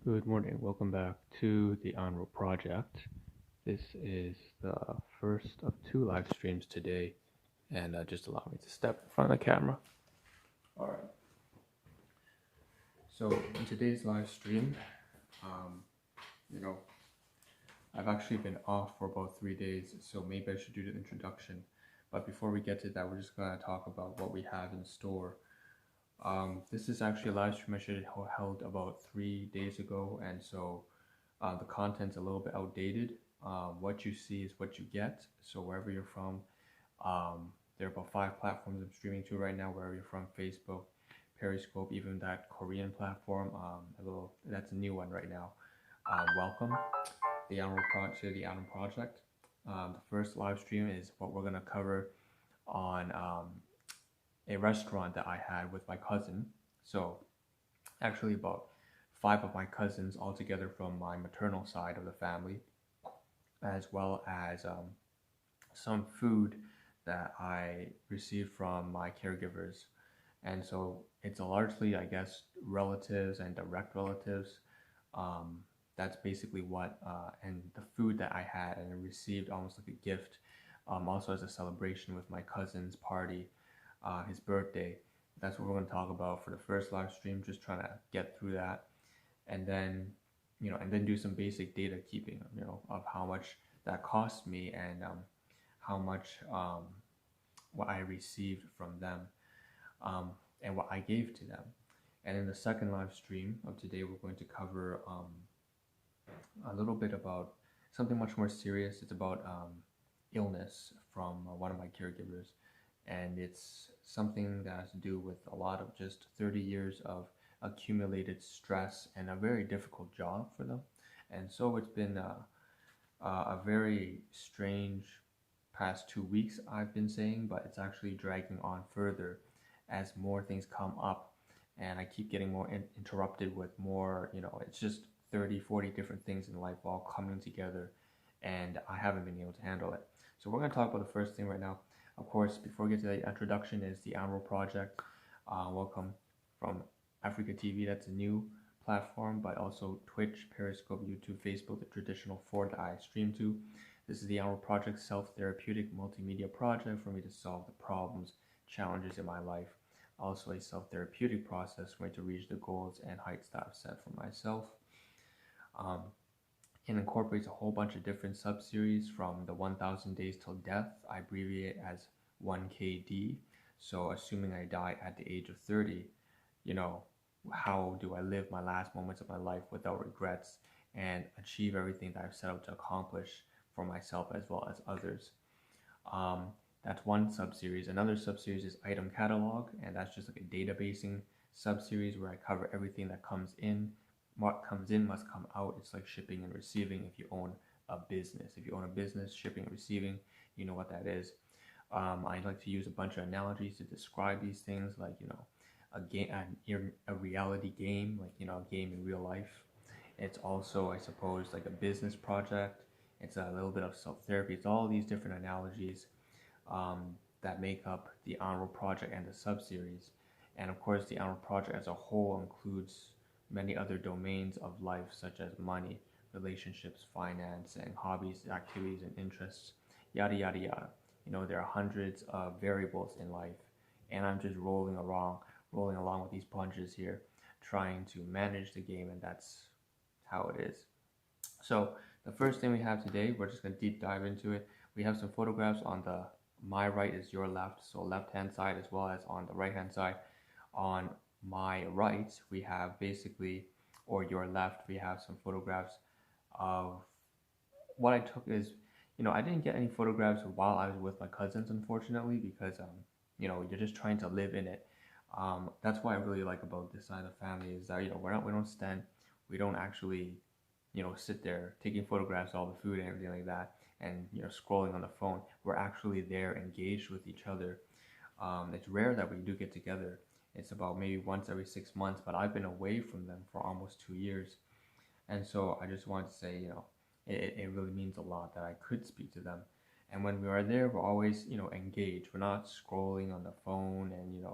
Good morning. Welcome back to the Onroad Project. This is the first of two live streams today, and just allow me to step in front of the camera. All right. So in today's live stream, um, you know, I've actually been off for about 3 days, so maybe I should do the introduction. But before we get to that, we're just gonna talk about what we have in store. This is actually a live stream I should have held about 3 days ago, and so the content's a little bit outdated. What you see is what you get. So wherever you're from, there are about 5 platforms I'm streaming to right now. Wherever you're from, Facebook, Periscope, even that Korean platform, that's a new one right now. Welcome, the Onward Project. The first live stream is what we're gonna cover on a restaurant that I had with my cousin. So actually about 5 of my cousins altogether from my maternal side of the family, as well as some food that I received from my caregivers. And so it's largely, I guess, relatives and direct relatives. That's basically and the food that I had and I received almost like a gift, also as a celebration with my cousin's party, his birthday. That's what we're going to talk about for the first live stream, just trying to get through that. And then, and then do some basic data keeping, of how much that cost me and how much what I received from them, and what I gave to them. And in the second live stream of today, we're going to cover a little bit about something much more serious. It's about illness from one of my caregivers, and it's something that has to do with a lot of just 30 years of accumulated stress and a very difficult job for them. And so it's been a very strange past 2 weeks, I've been saying, but it's actually dragging on further as more things come up, and I keep getting more interrupted with more, it's just 30, 40 different things in life all coming together, and I haven't been able to handle it. So we're going to talk about the first thing right now. Of course, before we get to the introduction, is the Onroad Project. Welcome from Africa TV. That's a new platform, but also Twitch, Periscope, YouTube, Facebook, the traditional 4 that I stream to. This is the Onroad Project, self-therapeutic multimedia project for me to solve the problems, challenges in my life. Also a self-therapeutic process for me to reach the goals and heights that I've set for myself. It incorporates a whole bunch of different sub-series from the 1000 Days Till Death. I abbreviate as 1KD. So assuming I die at the age of 30, how do I live my last moments of my life without regrets and achieve everything that I've set out to accomplish for myself as well as others? That's one sub-series. Another sub-series is Item Catalog, and that's just like a databasing sub-series where I cover everything that comes in. What comes in must come out. It's like shipping and receiving if you own a business. If you own a business, shipping and receiving, you know what that is. I like to use a bunch of analogies to describe these things, like, a game, a reality game, like, a game in real life. It's also, I suppose, like a business project. It's a little bit of self-therapy. It's all these different analogies that make up the Onroad Project and the sub-series. And of course, the Onroad Project as a whole includes many other domains of life, such as money, relationships, finance, and hobbies, activities, and interests, yada, yada, yada. There are hundreds of variables in life, and I'm just rolling along with these punches here, trying to manage the game, and that's how it is. So the first thing we have today, we're just going to deep dive into it. We have some photographs on the my right is your left, so left hand side as well as on the right hand side. On my right, we have basically, or your left, we have some photographs of what I took is, I didn't get any photographs while I was with my cousins, unfortunately, because, you're just trying to live in it. That's what I really like about this side of the family is that, we don't actually, sit there taking photographs of all the food and everything like that, and, scrolling on the phone. We're actually there engaged with each other. It's rare that we do get together. It's about maybe once every 6 months, but I've been away from them for almost 2 years. And so I just wanted to say, it really means a lot that I could speak to them. And when we are there, we're always, engaged. We're not scrolling on the phone and,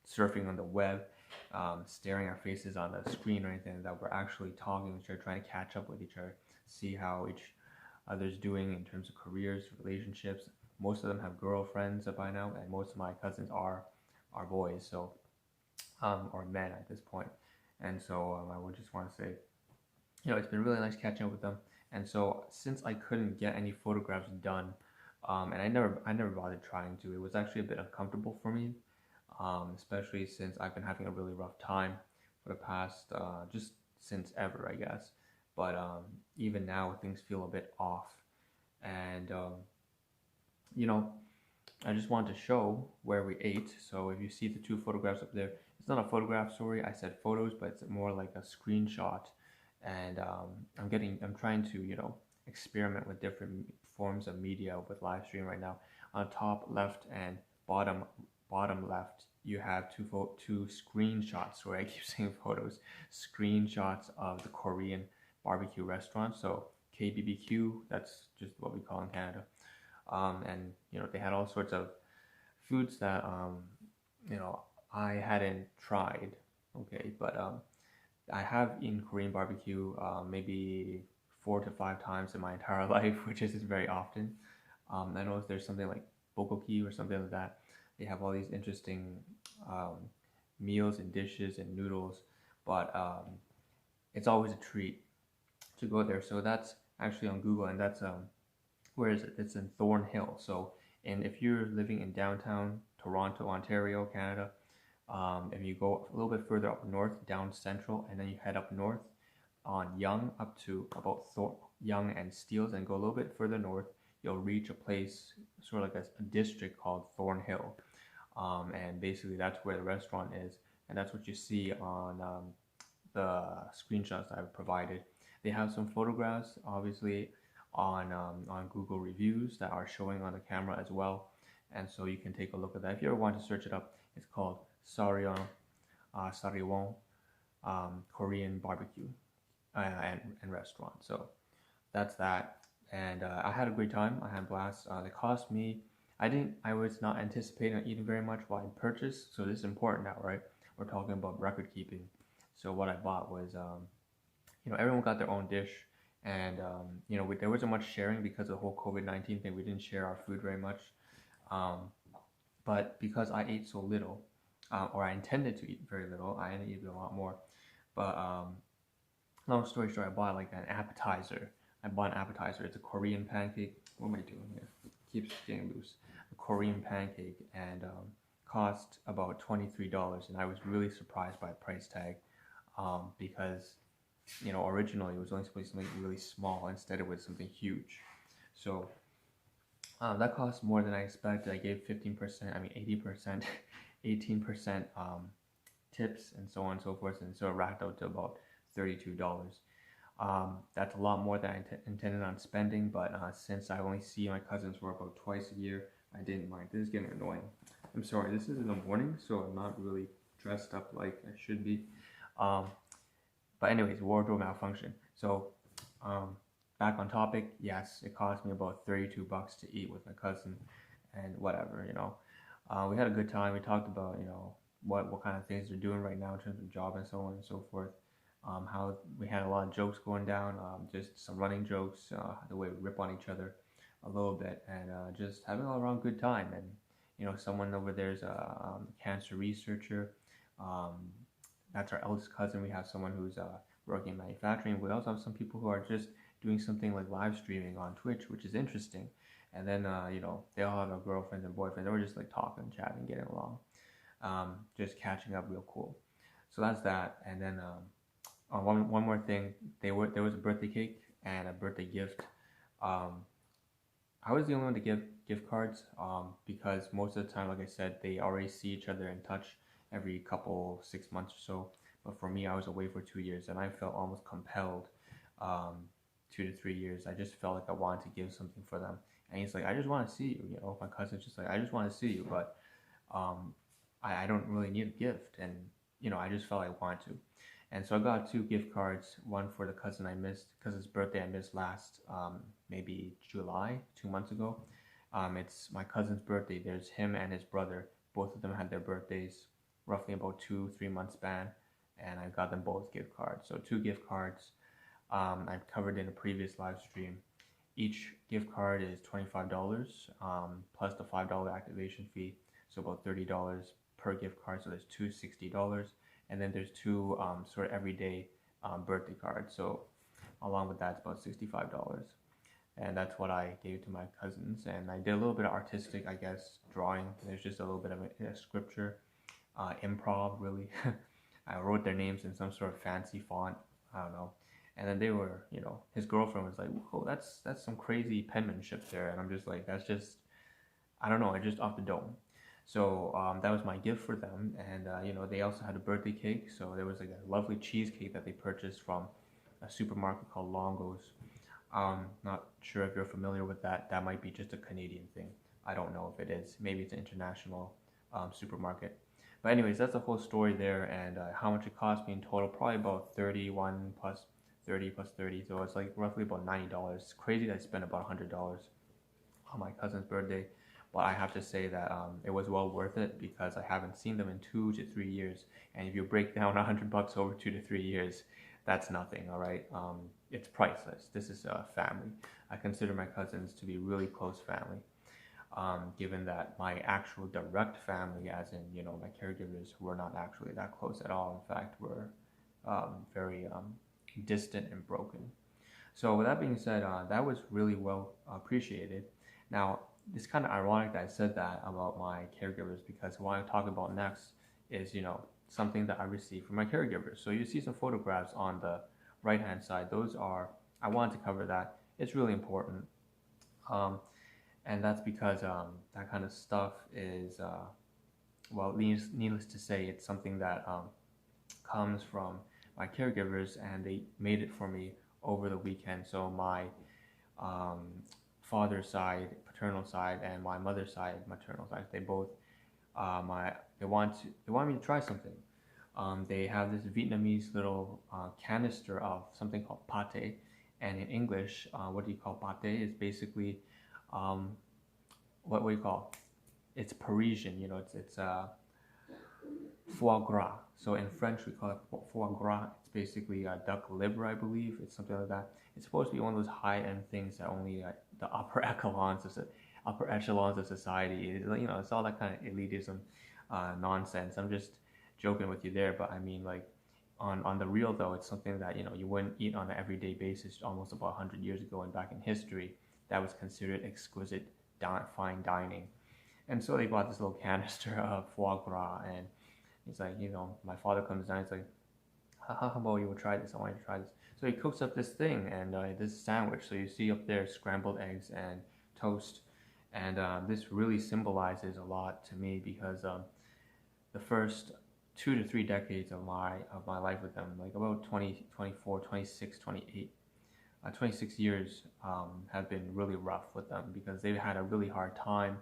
surfing on the web. staring our faces on the screen or anything, that we're actually talking with each other, trying to catch up with each other, see how each other's doing in terms of careers, relationships. Most of them have girlfriends by now, and most of my cousins are boys, so or men at this point. And so I would just want to say, it's been really nice catching up with them. And so since I couldn't get any photographs done, and I never bothered trying to, it was actually a bit uncomfortable for me, especially since I've been having a really rough time for the past just since ever, I guess. But even now, things feel a bit off, and you know, I just wanted to show where we ate. So if you see the two photographs up there, it's not a photograph, sorry, I said photos, but it's more like a screenshot. And I'm trying to, experiment with different forms of media with live stream right now. On top left and bottom left, you have two screenshots. Sorry, I keep saying photos. Screenshots of the Korean barbecue restaurant. So KBBQ, that's just what we call in Canada. And they had all sorts of foods that I hadn't tried. Okay, but I have eaten Korean barbecue maybe 4 to 5 times in my entire life, which isn't very often. I know if there's something like BBQ or something like that, they have all these interesting meals and dishes and noodles, but it's always a treat to go there. So that's actually on Google, and that's where is it? It's in Thornhill. So, and if you're living in downtown Toronto, Ontario, Canada, if you go a little bit further up north, down central, and then you head up north on Yonge up to about Yonge and Steeles, and go a little bit further north, you'll reach a place, sort of like a district called Thornhill. And basically that's where the restaurant is, and that's what you see on the screenshots I've provided. They have some photographs, obviously, on Google reviews that are showing on the camera as well, and so you can take a look at that. If you ever want to search it up, it's called Sariwon Korean barbecue and restaurant. So that's that, and I had a great time. I had a blast. It cost me. I was not anticipating eating very much while I purchased. So this is important now, right? We're talking about record keeping. So what I bought was, everyone got their own dish. And, there wasn't much sharing because of the whole COVID-19 thing. We didn't share our food very much. But because I ate so little, or I intended to eat very little, I ended up eating a lot more. But long story short, I bought like an appetizer. It's a Korean pancake. What am I doing here? It keeps getting loose. A Korean pancake, and cost about $23. And I was really surprised by the price tag, because originally it was only supposed to be something really small. Instead, it was something huge. So that cost more than I expected. I gave 80%, 18% tips, and so on and so forth, and so it racked out to about $32. That's a lot more than I intended on spending, but since I only see my cousins for about twice a year, I didn't mind. This is getting annoying. I'm sorry, this is in the morning, so I'm not really dressed up like I should be. But anyways, wardrobe malfunction. So back on topic, yes, it cost me about $32 to eat with my cousin, and whatever, we had a good time. We talked about, what kind of things they're doing right now in terms of job and so on and so forth. How we had a lot of jokes going down, just some running jokes, the way we rip on each other a little bit, and just having all around good time. And someone over there is a cancer researcher. That's our eldest cousin. We have someone who's working in manufacturing. We also have some people who are just doing something like live streaming on Twitch, which is interesting. And then they all have their girlfriends and boyfriends. They were just like talking, chatting, getting along, just catching up, real cool. So that's that. And then one more thing, there was a birthday cake and a birthday gift. I was the only one to give gift cards, because most of the time, like I said, they already see each other and touch every 6 months or so. But for me, I was away for 2 years, and I felt almost compelled, 2 to 3 years. I just felt like I wanted to give something for them. And he's like, I just want to see you. My cousin's just like, I just want to see you, but I don't really need a gift. And I just felt I wanted to. And so I got 2 gift cards, one for the cousin I missed, because his birthday I missed last, maybe July, 2 months ago. It's my cousin's birthday. There's him and his brother. Both of them had their birthdays roughly about 2-3 month span, and I got them both gift cards. So two gift cards. I've covered in a previous live stream. Each gift card is $25 plus the $5 activation fee, so about $30 per gift card. So there's two $60, and then there's two sort of everyday birthday cards. So along with that, it's about $65, and that's what I gave to my cousins. And I did a little bit of artistic, I guess, drawing. There's just a little bit of a scripture, improv, really. I wrote their names in some sort of fancy font. I don't know. And then they were, his girlfriend was like, "Whoa, that's some crazy penmanship there." And I'm just like, "That's just, I don't know, I just off the dome." So that was my gift for them, and they also had a birthday cake. So there was like a lovely cheesecake that they purchased from a supermarket called Longo's. Not sure if you're familiar with that. That might be just a Canadian thing. I don't know if it is. Maybe it's an international supermarket. But anyways, that's the whole story there, and how much it cost me in total, probably about 31 plus 30 plus 30, so it's like roughly about $90. It's crazy that I spent about $100 on my cousin's birthday, but I have to say that it was well worth it because I haven't seen them in 2 to 3 years, and if you break down $100 over 2 to 3 years, that's nothing. All right, it's priceless. This is a family. I consider my cousins to be really close family. Given that my actual direct family, as in my caregivers, were not actually that close at all. In fact, we're very distant and broken. So with that being said, that was really well appreciated. Now, it's kind of ironic that I said that about my caregivers, because what I talk about next is something that I received from my caregivers. So you see some photographs on the right hand side. Those are, I wanted to cover that. It's really important. And that's because that kind of stuff is, well, needless to say, it's something that comes from my caregivers, and they made it for me over the weekend. So my father's side, paternal side, and my mother's side, maternal side, they both they want me to try something. They have this Vietnamese little canister of something called pate, and in English, what do you call pate? It's basically what do you call? It's Parisian, it's foie gras. So in French, we call it foie gras. It's basically a duck liver, I believe. It's something like that. It's supposed to be one of those high-end things that only the upper echelons of society. It's all that kind of elitism nonsense. I'm just joking with you there, but I mean, like, on the real though, it's something that you wouldn't eat on an everyday basis. Almost about 100 years ago and back in history, that was considered exquisite, fine dining. And so they bought this little canister of foie gras, and he's like, my father comes down, he's like, how about you will try this? I want you to try this. So he cooks up this thing, and this sandwich. So you see up there scrambled eggs and toast, and this really symbolizes a lot to me, because the first 2 to 3 decades of my life with them, like about 20, 24, 26, 28, 26 years have been really rough with them, because they've had a really hard time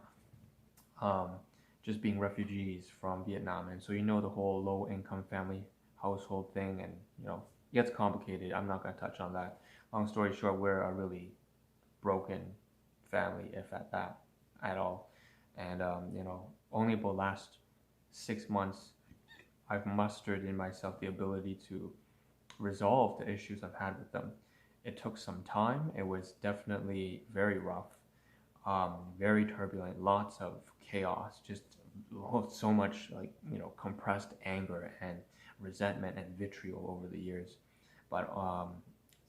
just being refugees from Vietnam. And so the whole low income family household thing, and it gets complicated. I'm not going to touch on that. Long story short, we're a really broken family, if that at all. And only about the last 6 months I've mustered in myself the ability to resolve the issues I've had with them. It took some time. It was definitely very rough, very turbulent, lots of chaos, just so much compressed anger and resentment and vitriol over the years. But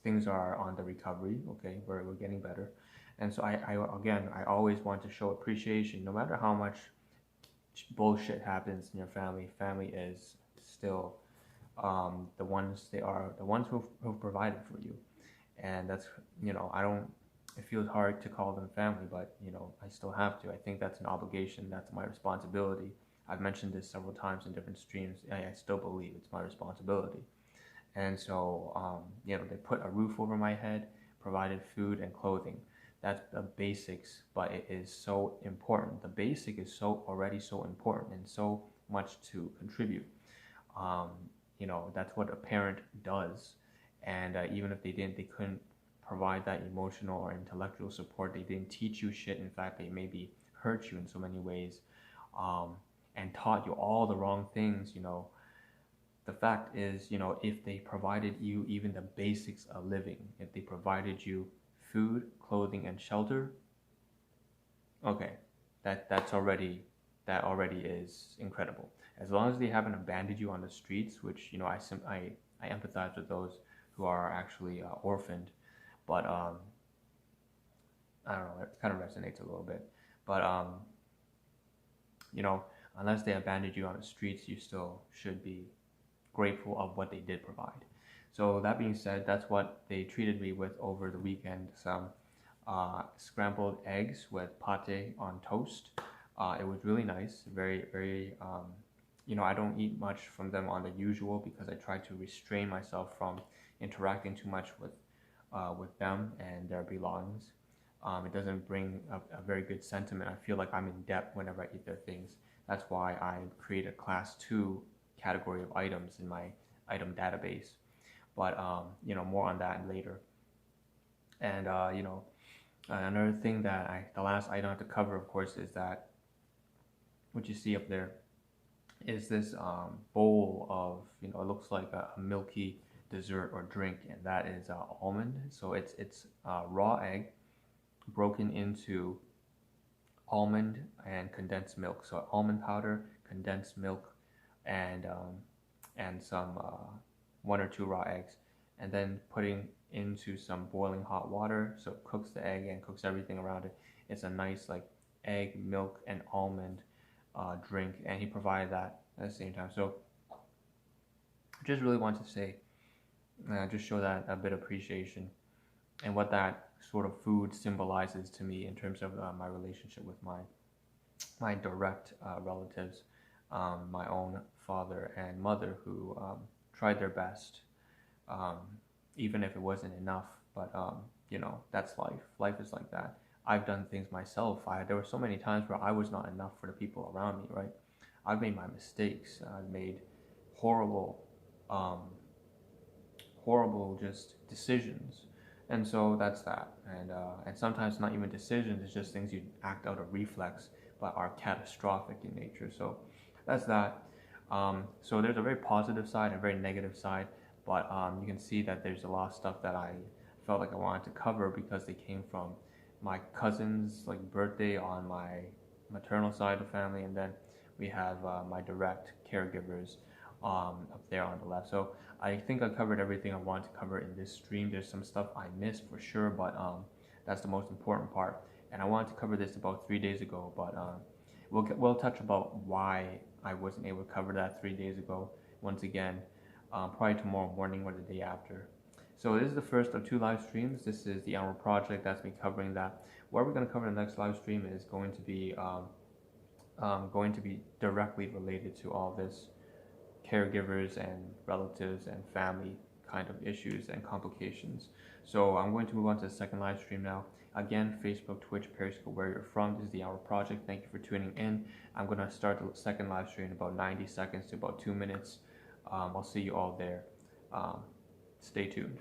things are on the recovery. Okay, we're getting better. And so I always want to show appreciation, no matter how much bullshit happens in your family. Family is still the ones who've provided for you. And that's, I don't, it feels hard to call them family, but I still have to. I think that's an obligation. That's my responsibility. I've mentioned this several times in different streams. I still believe it's my responsibility. And so they put a roof over my head, provided food and clothing. That's the basics, but it is so important. The basic is already so important, and so much to contribute. That's what a parent does. And even if they couldn't provide that emotional or intellectual support. They didn't teach you shit. In fact, they maybe hurt you in so many ways. and taught you all the wrong things, the fact is, if they provided you even the basics of living, if they provided you food, clothing, and shelter, okay, that already is incredible. As long as they haven't abandoned you on the streets, which I empathize with those who are actually orphaned, but I don't know, it kind of resonates a little bit. But unless they abandoned you on the streets, you still should be grateful of what they did provide. So that being said, that's what they treated me with over the weekend. Some scrambled eggs with pate on toast. It was really nice, very, very, I don't eat much from them on the usual because I try to restrain myself from interacting too much with them and their belongings. It doesn't bring a very good sentiment. I feel like I'm in debt whenever I eat their things. That's why I create a class 2 category of items in my item database. But, more on that later. And, another thing the last item I have to cover, of course, is that what you see up there is this bowl of, it looks like a milky dessert or drink, and that is almond. So it's raw egg broken into almond and condensed milk. So almond powder, condensed milk, and some 1 or 2 raw eggs, and then putting into some boiling hot water, so it cooks the egg and cooks everything around it. It's a nice like egg, milk, and almond drink, and he provided that at the same time. So I just really want to say, just show that a bit of appreciation and what that sort of food symbolizes to me in terms of my relationship with my direct relatives, my own father and mother, who tried their best, even if it wasn't enough. But that's life. Life is like that. I've done things myself. There were so many times where I was not enough for the people around me, right? I've made my mistakes. I've made horrible just decisions. And so that's that. And sometimes not even decisions, it's just things you act out of reflex, but are catastrophic in nature. So that's that. So there's a very positive side and a very negative side, but you can see that there's a lot of stuff that I felt like I wanted to cover because they came from my cousin's birthday on my maternal side of the family, and then we have my direct caregivers up there on the left. So I think I covered everything I wanted to cover in this stream. There's some stuff I missed for sure, but that's the most important part. And I wanted to cover this about 3 days ago, but we'll touch about why I wasn't able to cover that 3 days ago once again, probably tomorrow morning or the day after. So this is the first of 2 live streams. This is the annual project that's been covering that. What we're going to cover in the next live stream is going to be directly related to all this caregivers and relatives and family kind of issues and complications. So I'm going to move on to the second live stream now. Again, Facebook, Twitch, Periscope, where you're from. This is the Hour Project. Thank you for tuning in. I'm going to start the second live stream in about 90 seconds to about 2 minutes. I'll see you all there. Stay tuned.